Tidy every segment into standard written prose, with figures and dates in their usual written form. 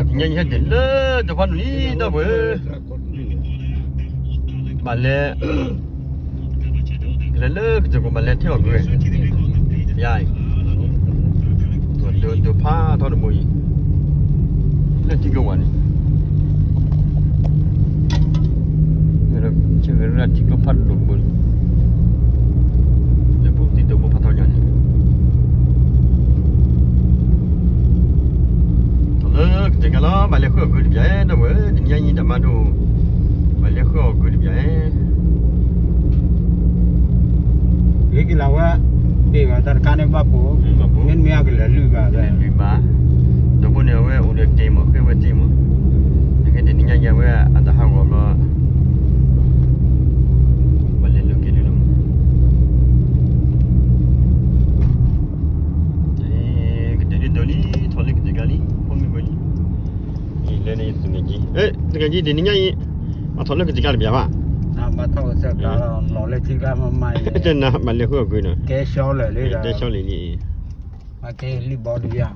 nhanh hết đến lơ cho con đi đâu với bà lê cái lơ cho con bà lê theo người dài từ pha thôi được mùi lên chỉ công anh người ta chỉ là chỉ có phát được mùi để buộc tí từ một phát thôi nhỉ thì cái đó bà lấy khơi cứ đi vậy đâu với thì nhanh như đầm đồ bà lấy khơi cứ đi vậy cái lâu á thì mà ta can em bố nên mẹ cái là lư bà đâu có nhiều với ổn định tiền mà khi với tiền mà cái thì nhanh nhanh với anh ta hàng gồm nó bà lấy lương kia đi luôn cái đến đó đi thôi lấy cái gì không biết lên này tụi gì tụi gì thì nhanh mà thôi lấy cái gì cả được à mà thôi sẽ cả nó lấy chỉ cả mà mày trên nào mà lấy khơi cứ nữa cái số lại lấy cái số lại đi mà cái li bỏ đi à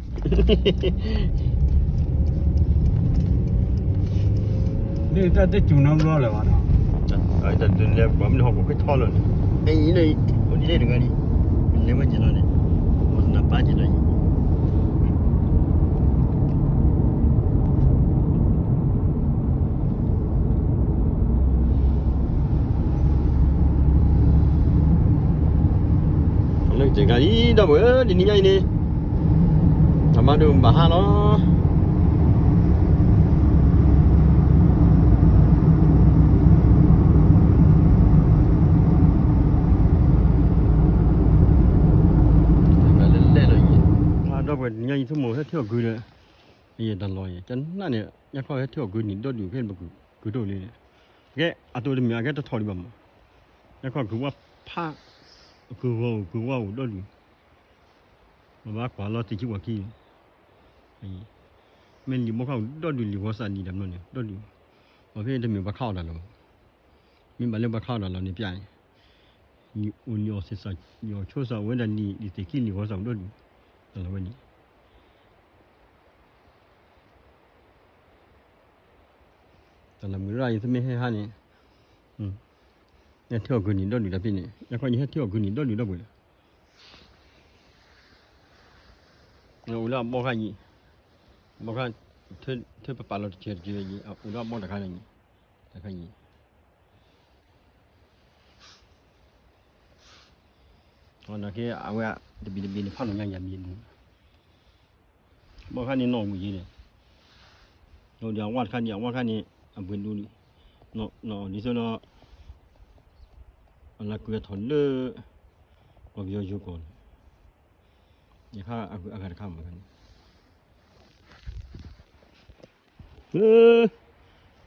đi ta tới chủ nông lo rồi mà ở tại tụi em bấm nó học một cái thò rồi cái gì này còn đi đây được đi mình lấy mấy chỉ rồi này một năm ba chỉ rồi chỉ cái đi đâu bữa đi nhanh đi thằng ba đường bà ha nó đâu bữa nhanh thứ một hết thiếu gửi rồi bây giờ đàn lòi chân là nè nhắc coi hết thiếu gửi nhìn đôi điều cái mà gửi đôi này cái tôi đi mình cái tôi thò đi bầm nhắc coi cứ qua pha cứ vào đó đi mà bác quả lo thì chỉ quả kia mình đi mua khẩu đó đi liều hóa sản đi đâm nó nè đó đi mà phía mình bắt khẩu là rồi mình bắt lên bắt khẩu là nó nè phải nhiều sẽ sai nhiều chỗ sao vẫn là đi thì kia liều hóa sản đó đi là vậyแต่ละมื้อไรที่ไม่ให้หานี่เนี่ยเที่ยวคืนนี้ดอกอยู่แล้วพี่นี่แล้วก็ยังเที่ยวคืนนี้ดอกอยู่แล้วบ่เนี่ยอุลาบ่คันนี่บ่คันเธอไปปาเราเฉยๆนี่อุลาบ่ตะคันนี่ตะคันนี่อ๋อนะke awe de bi ni fa no nya mi niบ่คันนี่น้องมือนี่โดนอย่างวัดคันอย่างวัดคันนี่อันเพิ่นดูนี่เนาะนี่ซะเนาะอันละกูถอนเลยก็เยอะอยู่ก่อนนี่ค่ะอาการข้ามเหมือนกัน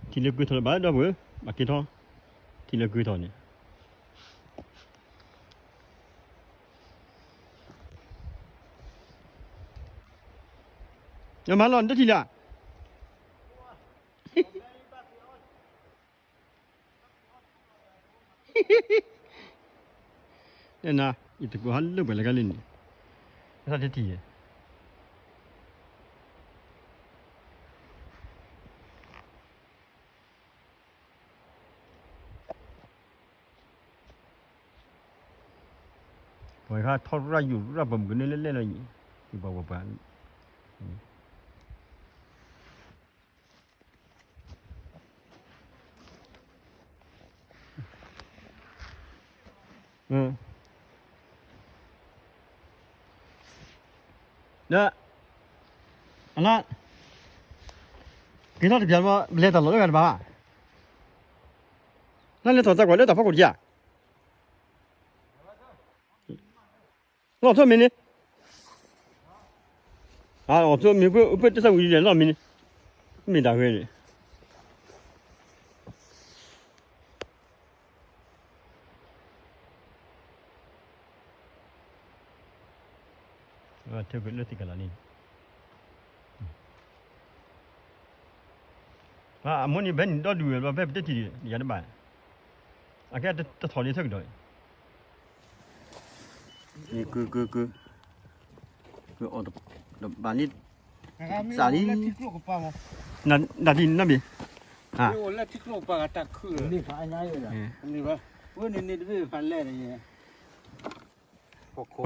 ที่เลือกกูถอนบ้านได้เว้ยมากี่ทอที่เลือกกูถอนเนี่ยยังมาหล่อนได้ทีละเนี่ยนะอีตกูหันเลือกไปแล้วกันเลยนี่ถ้าที่ที่พอข้าทอดไรอยู่รับผมกันเล่นๆอะไรอย่างนี้ที่บอกว่าบ้านเนี่ยอันนั้นกินอะไรเดี๋ยวมาเลี้ยงตลอดเลยกันบ้านั่นเลี้ยงตัวจักรวาลเลี้ยงตัวฟักกุฎยา老早明呢？老早明不这是为了老明呢，没打回来。特别热这个了呢。莫你别你到路了，别提你也得办。cái ta thò đi thức rồi. Cứ ở đập bán đi စာဒီ လက်ထိကလို့ကပါမ နာဒီနဘီဟာ ဒီလက်ထိကလို့ပါကတက်ခူဒီခါအညာရတာဒီပါဝင်းနေတပြည့်ဖန်လဲတယ်ရဲ့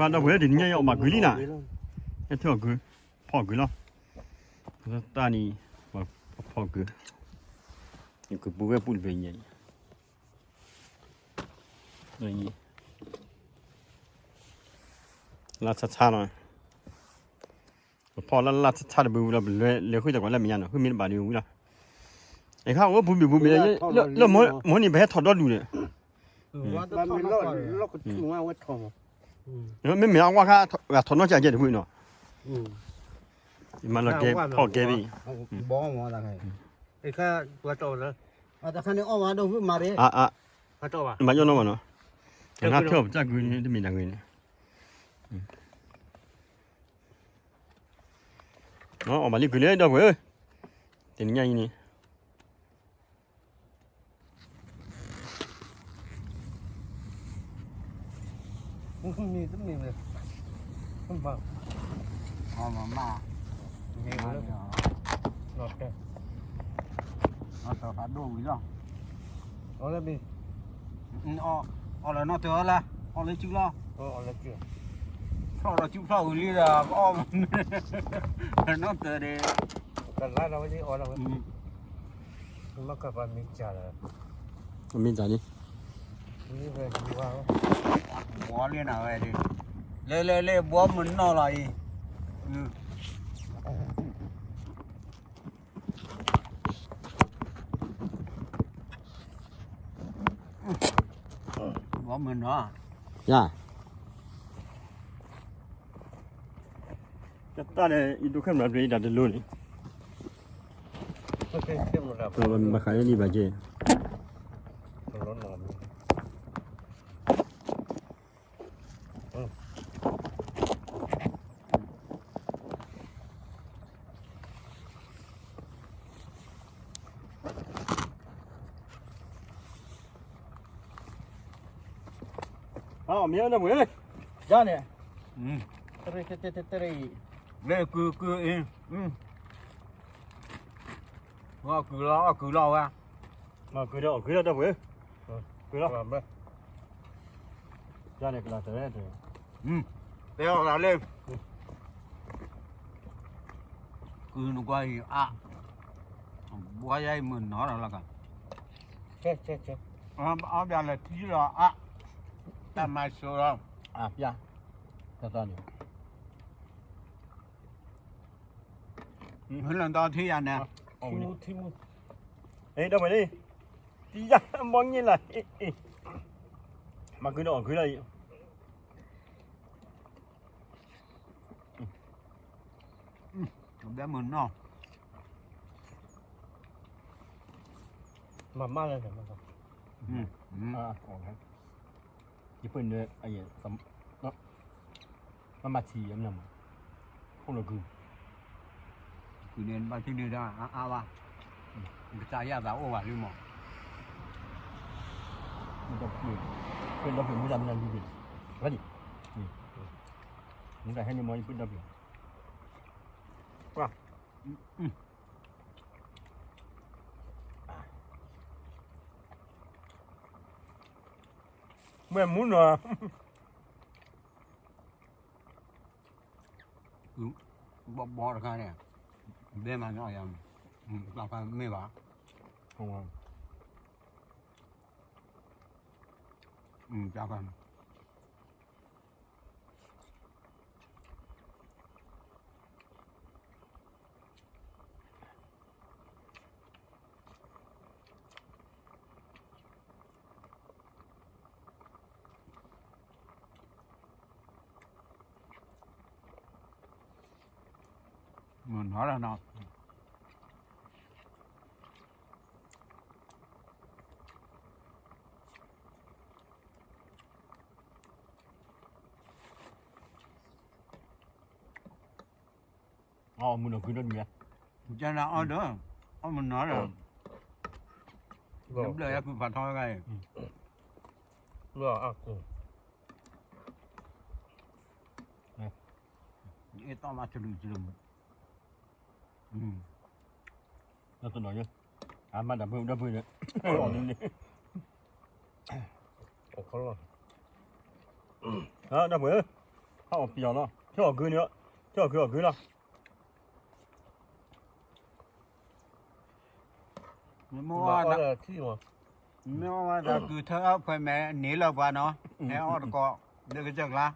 ဘာတော့ဝဲဒီညရောက်မှာဂွီလီနာအဲ့တော့ဂွဖောက်ဂွလားတာနီဖောက်ဂွဒီကဘူဝဲပူလ်ပဲညနေလာချာချာနော်พอละละชาติบูละเลยคุยแต่ว่าแล้วมีอันคือมีบาดอยู่ล่ะไอ้ข้าวว่าบูบีแล้วหมอนี่ไปถอดดอดูเนี่ย บ้านมันลอกก็ถึงว่าวัดทอง แล้วไม่มีเอาว่าค่ะถอดนอกจากเจ็ดพุ่นเนาะมันละแกพอแกบี บ้องมาละไงไอ้ข้าวัดโตแล้วแต่คันนี้ออกมาดูมาดิ วัดโตป่ะ มาย้อนเนาะเนาะงาเที่ยวจากกูนี่มีดังนี่เนาะออกมาลิกูเลยดอกเว้ยเป็นไงนี่มีต้องมีเลยต้องฟังอ๋อมาเนี่ยเลยหลอดแกเอาต่อขาดูวิลล์เอาเลยบีเอาเลยนอตัวละเอาเลยจุละเอาเลยจุเพราะเราจุเพราะวิลล์ละอ้อมนอตัวเดียกันละเราไม่ได้เอาเรามันก็เป็นมิจฉาเลย มีจานี่ นี่เป็นที่ว่าบัวเลี้ยงอะไรดิเล่บัวมันนออะไรบัวมันเนาะ ย่าจะตาเนี่ยอีดูเข้มมาเป็นดัดลุ้น โอเคเข้มแล้ว ตัวมันมาขายนี่บาเจ ร้อนร้อนอ้าวมีอะไรเว้ย จ้าเนี่ยเตะเล่คือเองว่าคือเราอ่ะ มาคือเราได้เว้ยคือเราจ้าเนี่ยกลาแต่เนี่ย เดี๋ยวเราเล่นคือหนูก็อ่ะบัวใหญ่เหมือนน้อเราละกันเช็เอาแบบละที่เราอ่ะทำมาสู้เรา อ่ะย่าตาเนี่ย เห็นหลังตอนที่อันเนี่ย ทิมูเอ้ยได้ไหมดิที่ย่ามองยังไงมาคือเราคืออะไร แบบเหมือนน้อมาเลยครับของครับญี่ปุ่นเนี่ยไอ้สมเนาะมันมาทีอย่างนั้นพวกเราคือเรียนไปที่นี่ได้วะจ่ายยาสาวโอ้วะลืมหมด มันจะเป็นเราเป็นผู้ดำนันดีดิว่าดิมึงได้ให้เนี่ยมองญี่ปุ่นดำอยู่ว่าเมื่อมุนเหรอ บ่ราคาเนี่ยเบี้ยมันก็ยังราคาไม่หวาของเราราคาเหมือนเขาแล้วเนาะอ๋อมึงเอาคืนรถเมีย จะน่าเอาเด้อเอามันน้อยเลยน้ำเลยคือผัดทอดไงเลือกอ่ะนี่ต้องมาจุ่ม แล้วตัวหน่อยเนี่ยมาดับเบิ้ลเนี่ยออกนี่ออกเขาหรอดับเบิ้ลเขาออกเปียกเนาะเที่ยวคืนเนี่ยเที่ยวคืนละ ไม่ว่า ที่มั้ง ไม่ว่าแต่คือเธอเอาไปแม่หนีเราไปเนาะแม่ออดก็เด็กจังละ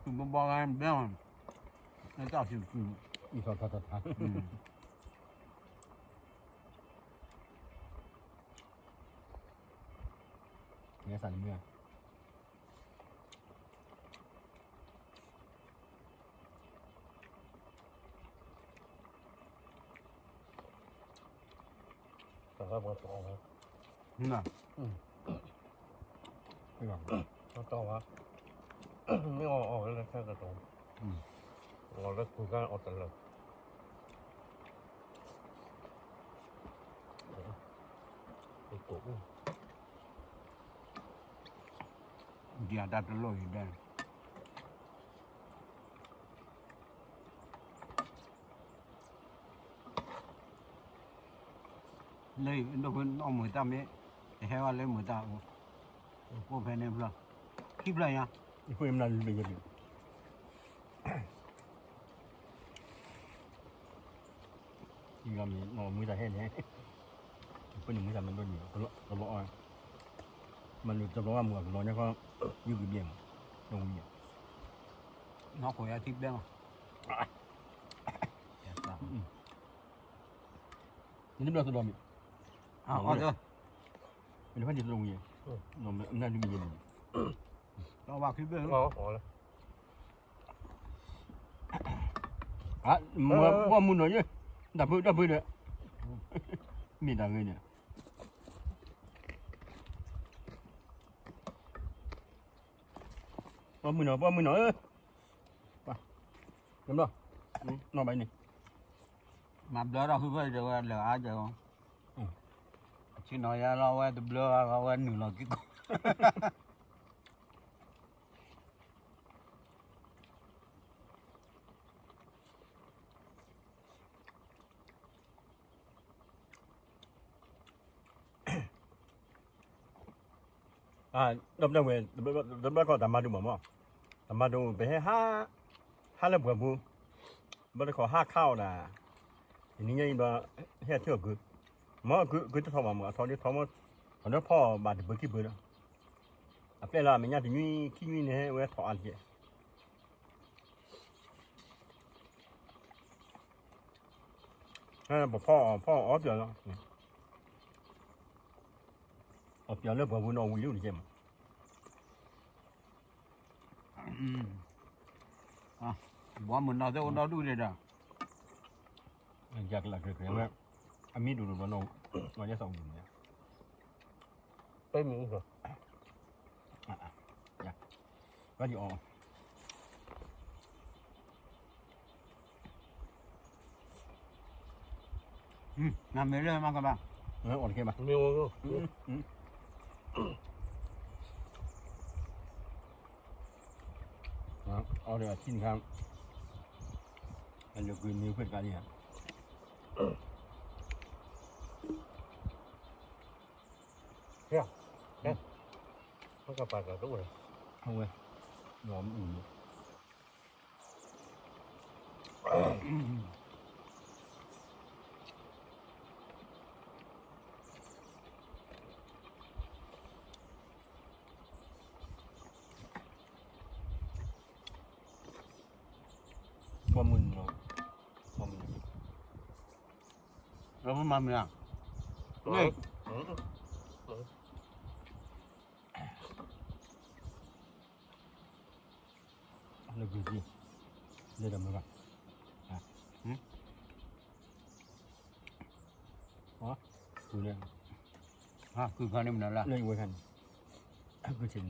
คือบ่บอกอะไรเบ้างนั่นก็คือ อีกสองทัดเนี่ยสั่นเมื่อแต่ก็มาต่อนะ น่ะ ไม่หวังมาต่อวะไม่ออกแล้วแค่กระตรงออกแล้วกูก็ออกตลอดไอ้ตุ๊ก เดี๋ยวดัดลอยได้เลยเราเพิ่นเอามือตามนี้ให้ว่าเลยมือตาโอ้เพนเนี่ยเปล่าคลิปอะไรอ่ะ อีกคนมันนั่นเป็นยังไงอีกคำนี้นอนมือจะแห้งแห้งเป็นมือจะมันโดนอยู่ก็บอกว่ามันจะบอกว่ามือกับนอนเนี่ยก็ยืดเบี่ยงลงเนี่ย nó khỏi ai thích đâu นี่เราตัวดอม à ngon chưa เป็นพันธุ์จะลงเนี่ยนอนนั่นดูมีเย็น nó vào clip đấy อ่ะมือว่ามือหน่อยเนี่ยดับเบิ้ลเนี่ยมีดังเลยเนี่ยว่ามือหน่อยไปเริ่มแล้วนอนไปนี่ mà blur đâu phải được là ai chứ không chỉ nói ra lo qua blur lo qua nửa là cái ดับเว้ยดับก็ตามมาดูหมอตามมาดูไปให้ห้าแล้วเบื่อบูบัดขอห้าข้าวนะทีนี้ยังบ่เฮ็ดเที่ยวคือหมอคือจะทำมาทอนี้ทอมาตอนนี้พ่อบาดเบื่อขี้เบื่อนะอ่ะเป็นละมันยังถึงนี่ขี้นี่เนี่ยเว้ยถออันเดียบอกพ่ออ๋อเดี๋ยวเนาะอ๋อเดี๋ยวเลิกเบื่อบูนอนวิวนี่ใช่ไหม à bỏ mình nào đâu đâu đuôi đây đâu อยากหลักเลยคือว่าอามีดูว่าน้องจะส่งอยู่เนี่ยไปมึงเหรออยากว่าดีอ๋อ làm mấy lời mà các bạn อ่อนแค่ไหมมีโอ้เอาเดี๋ยวชิ้นครับอันเดียวคือมีเพื่อนกันเนี่ยเนี่ยมันก็ปากกับตู้เลยเอาไว้หอมอุ่นว่ามึนเนาะว่ามึน rồi mới mầm nè นี่นี่คือที่เดี๋ยวมาก่อนอ๋อคือเนี่ย ha cứ coi em nữa là เรื่องไว้กันคือเช่น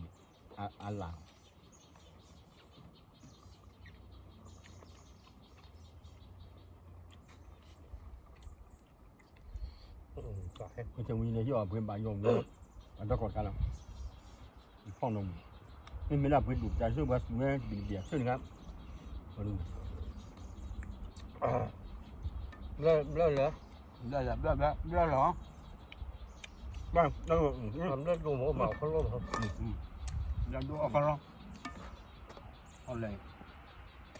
อันหลัง ก็จะมีในที่ออกเพื่อนบางยงเลยอันตะกอดกันแล้วห้องนมไม่ได้เพื่อนดูใจช่วยว่าช่วยบีบเบียดช่วยครับมาดู เลิกเหรอได้แล้วได้เหรอ บ้างแล้ว ทำเลิกดูหมูหมาเขาล้มครับยังดูเอาเขาล้มเอาเลย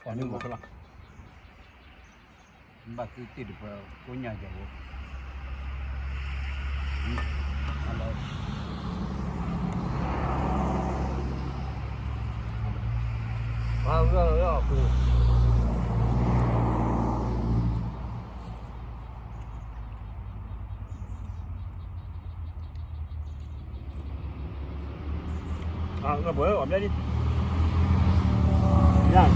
อันนี้หมดแล้ว บัตรติดไปกูใหญ่จังวะอะไรเรื่องคือ nó bữa ổn đây đi nha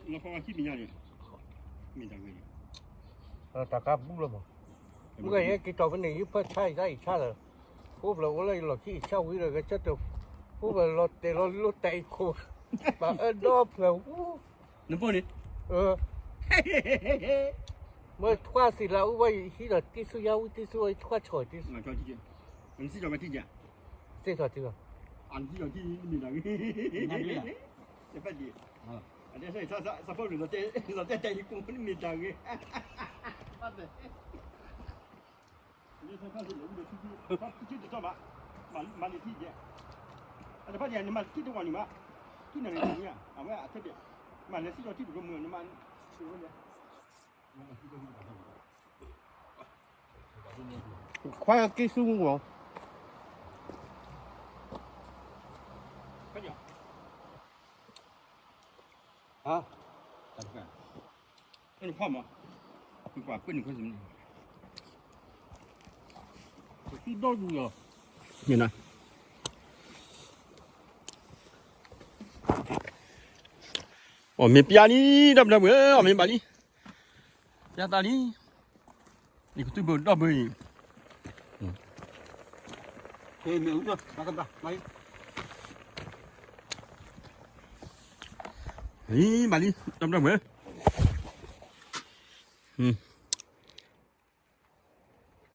nó không ăn chip mình nha đi mình chẳng ngườiตะกับบุ้งเลยมั้งเมื่อไงกินต่อไปนี่ยุบใช่ได้ใช่เลยพูดเราเลยเราที่เช่าวิเลยก็จะตัวพูดเราเตะเราเตะคู่แบบดอบเรา nó vô đi เมื่อทว่าสิเราไว้ที่เราที่สุยาวที่สุยทว่าฉอยที่ mà cho chị mình xin cho cái chị nhỉ เสียตัวที่ว่า ăn xin cho chị mình là cái phải gì anh đây sai sao bao giờ nó chạy cũng mình chẳng cái bắt đấyนี่ถ้าสิหลงเดี๋ยวคิดจะชอบมาในที่เดียวแต่พัทยานี่มาที่ตรงนี้มาที่ไหนเนี่ยเอาไว้อาทิตย์เดียวมาในที่เราที่ดูเมืองนี่มันดูเนี่ยควายกี่สูงวะพัทยาตัดกันนี่พ่อมาคือกว่าเป็นคนสิที่โดนอยู่นี่นะอ๋อมีปีนี้ดับเออมีบาลีปีตาลีนี่ก็ตัวเบอร์ดับเบิ้ลเฮ้ยมีอุ้ยมากันปะไปนี่บาลีดับเออ